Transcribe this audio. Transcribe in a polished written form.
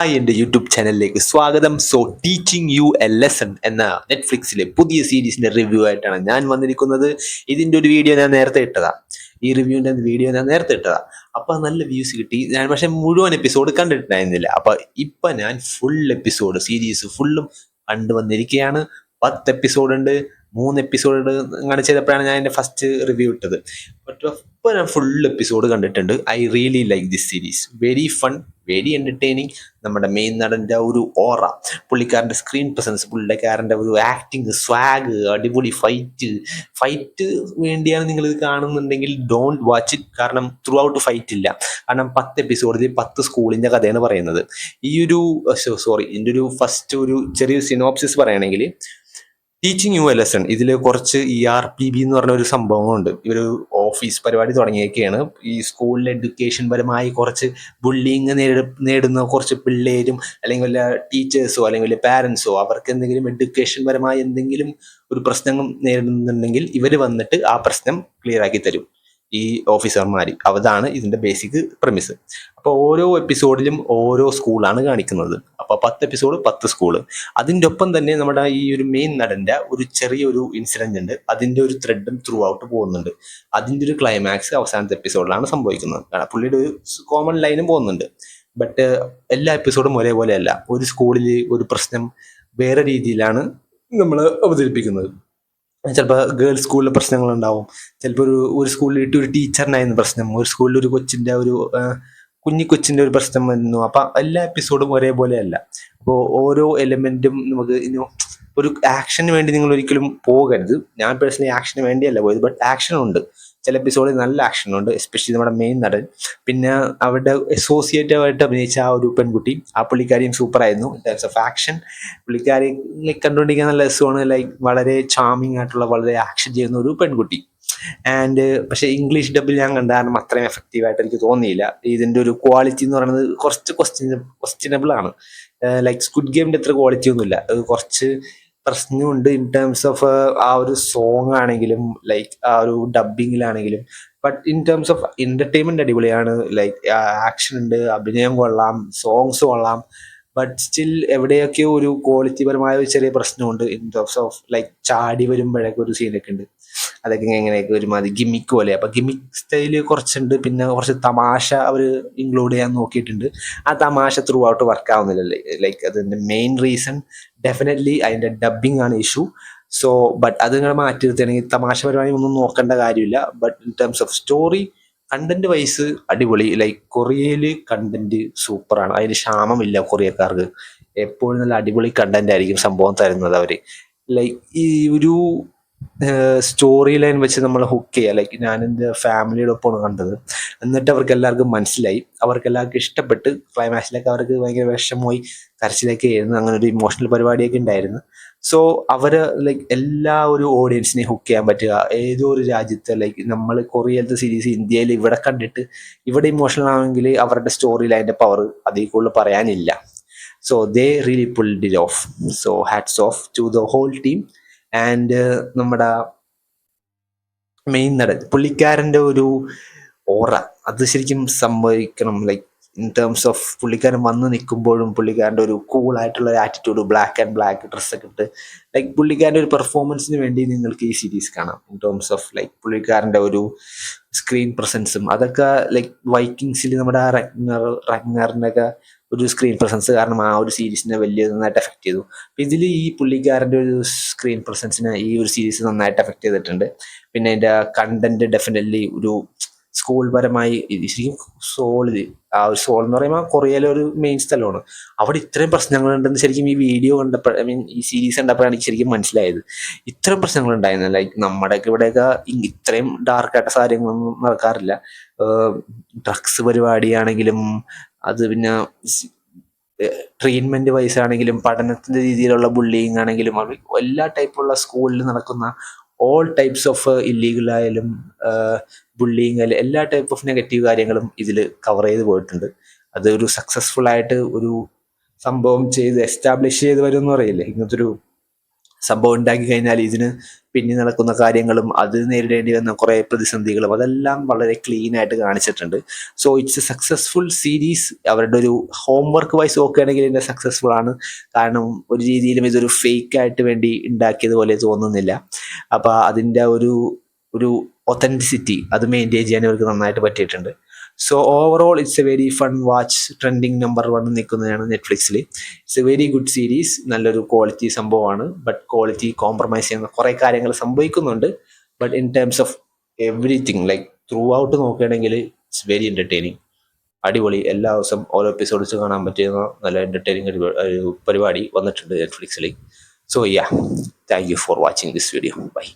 Hi, എൻ്റെ YouTube ചാനലിലേക്ക് സ്വാഗതം. So teaching you A lesson എന്ന നെറ്റ്ഫ്ലിക്സിലെ പുതിയ സീരീസിൻ്റെ റിവ്യൂ ആയിട്ടാണ് ഞാൻ വന്നിരിക്കുന്നത്. ഇതിൻ്റെ ഒരു വീഡിയോ ഞാൻ നേരത്തെ ഇട്ടതാ. ഈ റിവ്യൂവിൻ്റെ വീഡിയോ ഞാൻ നേരത്തെ ഇട്ടതാ. അപ്പോൾ നല്ല വ്യൂസ് കിട്ടി. ഞാൻ പക്ഷേ മുഴുവൻ എപ്പിസോഡ് കണ്ടിട്ടുണ്ടായിരുന്നില്ല. അപ്പോൾ ഇപ്പം ഞാൻ ഫുൾ എപ്പിസോഡ് സീരീസ് ഫുള്ളും കണ്ടുവന്നിരിക്കുകയാണ്. 10 എപ്പിസോഡ് ഉണ്ട്. 3 എപ്പിസോഡ് അങ്ങനെ ചെയ്തപ്പോഴാണ് ഞാൻ എൻ്റെ ഫസ്റ്റ് റിവ്യൂ ഇട്ടത്. ബട്ട് ഇപ്പോൾ ഞാൻ ഫുൾ എപ്പിസോഡ് കണ്ടിട്ടുണ്ട്. I really like this series. Very fun, very entertaining. നമ്മുടെ മെയിൻ നടൻ്റെ ഒരു ഓറ, പുള്ളിക്കാരൻ്റെ സ്ക്രീൻ പ്രസൻസ്, പുള്ളിക്കാരൻ്റെ ഒരു ആക്ടിങ്, സ്വാഗ്, അടിപൊളി ഫൈറ്റ് വേണ്ടിയാണ് നിങ്ങളിത് കാണുന്നുണ്ടെങ്കിൽ ഡോണ്ട് വാച്ച് ഇറ്റ്. കാരണം ത്രൂ ഔട്ട് ഫൈറ്റ് ഇല്ല. കാരണം 10 എപ്പിസോഡിൽ 10 സ്കൂളിൻ്റെ കഥയാണ് പറയുന്നത്. ഈ ഒരു ഇതിൻ്റെ ഒരു ഫസ്റ്റ് ഒരു ചെറിയൊരു സിനോപ്സിസ് പറയുകയാണെങ്കിൽ, ടീച്ചിങ് യു എ ലെസൺ ഇതിൽ കുറച്ച് ERPB എന്ന് പറഞ്ഞ ഒരു സംഭവമുണ്ട്. ഇവർ ഓഫീസ് പരിപാടി തുടങ്ങിയൊക്കെയാണ്. ഈ സ്കൂളിൽ എഡ്യൂക്കേഷൻ പരമായി കുറച്ച് ബുള്ളിങ് നേടുന്ന കുറച്ച് പിള്ളേരും അല്ലെങ്കിൽ വല്ല ടീച്ചേഴ്സോ അല്ലെങ്കിൽ വല്ല പാരൻസോ അവർക്ക് എന്തെങ്കിലും എഡ്യൂക്കേഷൻ പരമായി എന്തെങ്കിലും ഒരു പ്രശ്നം നേരിടുന്നുണ്ടെങ്കിൽ ഇവർ വന്നിട്ട് ആ പ്രശ്നം ക്ലിയർ ആക്കി തരും, ഈ ഓഫീസർമാർ. അതാണ് ഇതിൻ്റെ ബേസിക് പ്രമിസ്. അപ്പോൾ ഓരോ എപ്പിസോഡിലും ഓരോ സ്കൂളാണ് കാണിക്കുന്നത്. അപ്പോൾ 10 എപ്പിസോഡ് 10 സ്കൂള്. അതിൻ്റെ ഒപ്പം തന്നെ നമ്മുടെ ഈ ഒരു മെയിൻ നടൻ്റെ ഒരു ചെറിയൊരു ഇൻസിഡൻ്റ് ഉണ്ട്. അതിൻ്റെ ഒരു ത്രെഡും ത്രൂ ഔട്ട് പോകുന്നുണ്ട്. അതിൻ്റെ ഒരു ക്ലൈമാക്സ് അവസാനത്തെ എപ്പിസോഡിലാണ് സംഭവിക്കുന്നത്. പുള്ളിയുടെ ഒരു കോമൺ ലൈനും പോകുന്നുണ്ട്. ബട്ട് എല്ലാ എപ്പിസോഡും ഒരേപോലെ അല്ല. ഒരു സ്കൂളിൽ ഒരു പ്രശ്നം വേറെ രീതിയിലാണ് നമ്മൾ അവതരിപ്പിക്കുന്നത്. ചിലപ്പോൾ ഗേൾസ് സ്കൂളിൽ പ്രശ്നങ്ങളുണ്ടാവും. ചിലപ്പോൾ ഒരു സ്കൂളിൽ ഒരു ടീച്ചറിനായിരുന്നു പ്രശ്നം. ഒരു സ്കൂളിൽ ഒരു കൊച്ചിൻ്റെ ഒരു കുഞ്ഞിക്കൊച്ചിൻ്റെ ഒരു പ്രശ്നം വരുന്നു. അപ്പം എല്ലാ എപ്പിസോഡും ഒരേപോലെ അല്ല. അപ്പോൾ ഓരോ എലമെൻറ്റും നമുക്ക് ഒരു ആക്ഷന് വേണ്ടി നിങ്ങൾ ഒരിക്കലും പോകരുത്. ഞാൻ പേഴ്സണലി ആക്ഷന് വേണ്ടിയല്ല പോയത്, ബട്ട് ആക്ഷനുണ്ട്. ചില എപ്പിസോഡിൽ നല്ല ആക്ഷനുണ്ട്, എസ്പെഷ്യലി നമ്മുടെ മെയിൻ നടൻ. പിന്നെ അവരുടെ അസോസിയേറ്റീവായിട്ട് അഭിനയിച്ച ആ ഒരു പെൺകുട്ടി, ആ പുള്ളിക്കാരിയും സൂപ്പറായിരുന്നു ഇൻ ടേംസ് ഓഫ് ആക്ഷൻ. പുള്ളിക്കാരി കണ്ടുകൊണ്ടിരിക്കാൻ നല്ല രസമാണ്. ലൈക്ക് വളരെ ചാമിങ് ആയിട്ടുള്ള, വളരെ ആക്ഷൻ ചെയ്യുന്ന ഒരു പെൺകുട്ടി. ആൻഡ് പക്ഷേ ഇംഗ്ലീഷ് ഡബിൽ ഞാൻ കണ്ട കാരണം അത്രയും എഫക്റ്റീവായിട്ട് എനിക്ക് തോന്നിയില്ല. ഇതിൻ്റെ ഒരു ക്വാളിറ്റി എന്ന് പറയുന്നത് കുറച്ച് ക്വസ്റ്റ്യനബിൾ ആണ്. ലൈക്ക് സ്ക്വിഡ് ഗെയിമിൻ്റെ അത്ര ക്വാളിറ്റി ഒന്നുമില്ല. കുറച്ച് പ്രശ്നമുണ്ട് ഇൻ ടേംസ് ഓഫ് ആ ഒരു സോങ് ആണെങ്കിലും ലൈക്ക് ആ ഒരു ഡബിങ്ങിലാണെങ്കിലും. But in terms of entertainment അടിപൊളിയാണ്. ലൈക്ക് ആക്ഷൻ ഉണ്ട്, അഭിനയം കൊള്ളാം, സോങ്സ് കൊള്ളാം. ബട്ട് സ്റ്റിൽ എവിടെയൊക്കെയോ ഒരു ക്വാളിറ്റി പരമായ ഒരു ചെറിയ പ്രശ്നമുണ്ട് ഇൻ ടേംസ് ഓഫ് ലൈക്ക് ചാടി വരുമ്പോഴൊക്കെ ഒരു സീനൊക്കെ ഉണ്ട്. അതൊക്കെ എങ്ങനെയൊക്കെ ഒരുമാതിരി ഗിമ്മിക്ക് പോലെ. അപ്പം ഗിമ്മിക്ക് സ്റ്റൈല് കുറച്ചുണ്ട്. പിന്നെ കുറച്ച് തമാശ അവർ ഇൻക്ലൂഡ് ചെയ്യാൻ നോക്കിയിട്ടുണ്ട്. ആ തമാശ ത്രൂ ഔട്ട് വർക്ക് ആവുന്നില്ല. ലൈക്ക് അതിൻ്റെ മെയിൻ റീസൺ ഡെഫിനറ്റ്ലി അതിൻ്റെ ഡബ്ബിംഗ് ആണ് ഇഷ്യൂ. സോ ബട്ട് അത് നിങ്ങൾ മാറ്റി നിർത്തുകയാണെങ്കിൽ തമാശപരമായി ഒന്നും നോക്കേണ്ട കാര്യമില്ല. But in terms of story, content vice അടിപൊളി. ലൈക്ക് കൊറിയയിൽ കണ്ടന്റ് സൂപ്പറാണ്. അതിന് ക്ഷാമമില്ല. കൊറിയക്കാർക്ക് എപ്പോഴും നല്ല അടിപൊളി കണ്ടന്റ് ആയിരിക്കും സംഭവം തരുന്നത് അവർ. ലൈക്ക് ഈ ഒരു സ്റ്റോറി ലൈൻ വെച്ച് നമ്മൾ ഹുക്ക് ചെയ്യുക. ലൈക്ക് ഞാൻ എൻ്റെ ഫാമിലിയുടെ ഒപ്പമാണ് കണ്ടത്. എന്നിട്ട് അവർക്ക് എല്ലാവർക്കും മനസ്സിലായി, അവർക്ക് എല്ലാവർക്കും ഇഷ്ടപ്പെട്ട്. ക്ലൈമാക്സിലൊക്കെ അവർക്ക് ഭയങ്കര വിഷമമായി, കരച്ചിലൊക്കെ ആയിരുന്നു. അങ്ങനെ ഒരു ഇമോഷണൽ പരിപാടിയൊക്കെ ഉണ്ടായിരുന്നു. സോ അവർ ലൈക്ക് എല്ലാ ഒരു ഓഡിയൻസിനെ ഹുക്ക് ചെയ്യാൻ പറ്റുക. ഏതോ ഒരു രാജ്യത്ത് ലൈക്ക് നമ്മൾ കൊറിയയിലത്തെ സീരീസ് ഇന്ത്യയിൽ ഇവിടെ കണ്ടിട്ട് ഇവിടെ ഇമോഷണൽ ആണെങ്കിൽ അവരുടെ സ്റ്റോറി ലൈൻ്റെ പവർ അതിൽ കൂടുതൽ പറയാനില്ല. So they really pulled it off. So hats off to the whole team. And നമ്മുടെ മെയിൻ നടൻ, പുള്ളിക്കാരൻ്റെ ഒരു ഓറ അത് ശരിക്കും സംഭവിക്കണം. ലൈക്ക് ഇൻ ടേംസ് ഓഫ് പുള്ളിക്കാരൻ വന്ന് നിൽക്കുമ്പോഴും പുള്ളിക്കാരൻ്റെ ഒരു കൂളായിട്ടുള്ള ഒരു ആറ്റിറ്റ്യൂഡ്, ബ്ലാക്ക് ആൻഡ് ബ്ലാക്ക് ഡ്രസ്സൊക്കെ ഇട്ട് ലൈക്ക് പുള്ളിക്കാരൻ്റെ ഒരു പെർഫോമൻസിന് വേണ്ടി നിങ്ങൾക്ക് ഈ സീരീസ് കാണാം. ഇൻ ടേംസ് ഓഫ് ലൈക്ക് പുള്ളിക്കാരൻ്റെ ഒരു സ്ക്രീൻ പ്രസൻസും അതൊക്കെ. ലൈക്ക് വൈക്കിങ്സിൽ നമ്മുടെ റഗ്നറിൻ്റെയൊക്കെ ഒരു സ്ക്രീൻ പ്രസൻസ് കാരണം ആ ഒരു സീരീസിനെ വലിയ നന്നായിട്ട് എഫക്റ്റ് ചെയ്തു. അപ്പം ഇതിൽ ഈ പുള്ളിക്കാരൻ്റെ ഒരു സ്ക്രീൻ പ്രസൻസിനെ ഈ ഒരു സീരീസ് നന്നായിട്ട് എഫക്റ്റ് ചെയ്തിട്ടുണ്ട്. പിന്നെ അതിൻ്റെ കണ്ടന്റ് ഡെഫിനറ്റ്ലി ഒരു സ്കൂൾ പരമായി ശരിക്കും സോളിൽ. ആ ഒരു സോൾ എന്ന് പറയുമ്പോൾ കൊറിയയിലെ ഒരു മെയിൻ സ്ഥലമാണ്. അവിടെ ഇത്രയും പ്രശ്നങ്ങളുണ്ടെന്ന് ശരിക്കും ഈ വീഡിയോ കണ്ടപ്പോൾ, ഐ മീൻ ഈ സീരീസ് കണ്ടപ്പോഴാണ് എനിക്ക് ശരിക്കും മനസ്സിലായത്. ഇത്രയും പ്രശ്നങ്ങളുണ്ടായിരുന്നു. ലൈക്ക് നമ്മുടെയൊക്കെ ഇവിടെയൊക്കെ ഇത്രയും ഡാർക്കായിട്ട് കാര്യങ്ങളൊന്നും നടക്കാറില്ല. ഡ്രഗ്സ് പരിപാടിയാണെങ്കിലും, അത് പിന്നെ ട്രീറ്റ്മെൻറ്റ് വൈസ് ആണെങ്കിലും, പഠനത്തിൻ്റെ രീതിയിലുള്ള ബുള്ളിങ് ആണെങ്കിലും, എല്ലാ ടൈപ്പുള്ള സ്കൂളിൽ നടക്കുന്ന ഓൾ ടൈപ്സ് ഓഫ് ഇല്ലീഗലായാലും ബുള്ളിങ് ആയാലും എല്ലാ ടൈപ്പ് ഓഫ് നെഗറ്റീവ് കാര്യങ്ങളും ഇതിൽ കവർ ചെയ്ത് പോയിട്ടുണ്ട്. അത് ഒരു സക്സസ്ഫുൾ ആയിട്ട് ഒരു സംഭവം ചെയ്ത് എസ്റ്റാബ്ലിഷ് ചെയ്ത് വരും എന്ന് പറയില്ലേ, ഇങ്ങനത്തെ ഒരു സംഭവം ഉണ്ടാക്കി കഴിഞ്ഞാൽ ഇതിന് പിന്നെ നടക്കുന്ന കാര്യങ്ങളും അത് നേരിടേണ്ടി വന്ന കുറേ പ്രതിസന്ധികളും അതെല്ലാം വളരെ ക്ലീൻ ആയിട്ട് കാണിച്ചിട്ടുണ്ട്. So it's A successful series. അവരുടെ ഒരു ഹോംവർക്ക് വൈസ് നോക്കുകയാണെങ്കിൽ ഇതിൻ്റെ സക്സസ്ഫുൾ ആണ്. കാരണം ഒരു രീതിയിലും ഇതൊരു ഫേക്ക് ആയിട്ട് വേണ്ടി ഉണ്ടാക്കിയതുപോലെ തോന്നുന്നില്ല. അപ്പോൾ അതിൻ്റെ ഒരു ഒത്തൻറ്റിസിറ്റി അത് മെയിൻറ്റെയിൻ ചെയ്യാൻ ഇവർക്ക് നന്നായിട്ട് പറ്റിയിട്ടുണ്ട്. So overall it's a very fun watch. Trending number 1 നിൽക്കുന്നതാണ് നെറ്റ്ഫ്ലിക്സിൽ. It's a very good series. നല്ലൊരു ക്വാളിറ്റി സംഭവമാണ്. ബട്ട് ക്വാളിറ്റി കോംപ്രമൈസ് ചെയ്യുന്ന കുറേ കാര്യങ്ങൾ സംഭവിക്കുന്നുണ്ട്. But in terms of everything like throughout നോക്കുകയാണെങ്കിൽ ഇറ്റ്സ് വെരി എൻ്റർടൈനിങ്. അടിപൊളി. എല്ലാ ദിവസം ഓരോ എപ്പിസോഡ്സ് കാണാൻ പറ്റുന്ന നല്ല എൻ്റർടൈനിങ് ഒരു പരിപാടി വന്നിട്ടുണ്ട് നെറ്റ്ഫ്ലിക്സിൽ. So yeah, thank you for watching this video. By.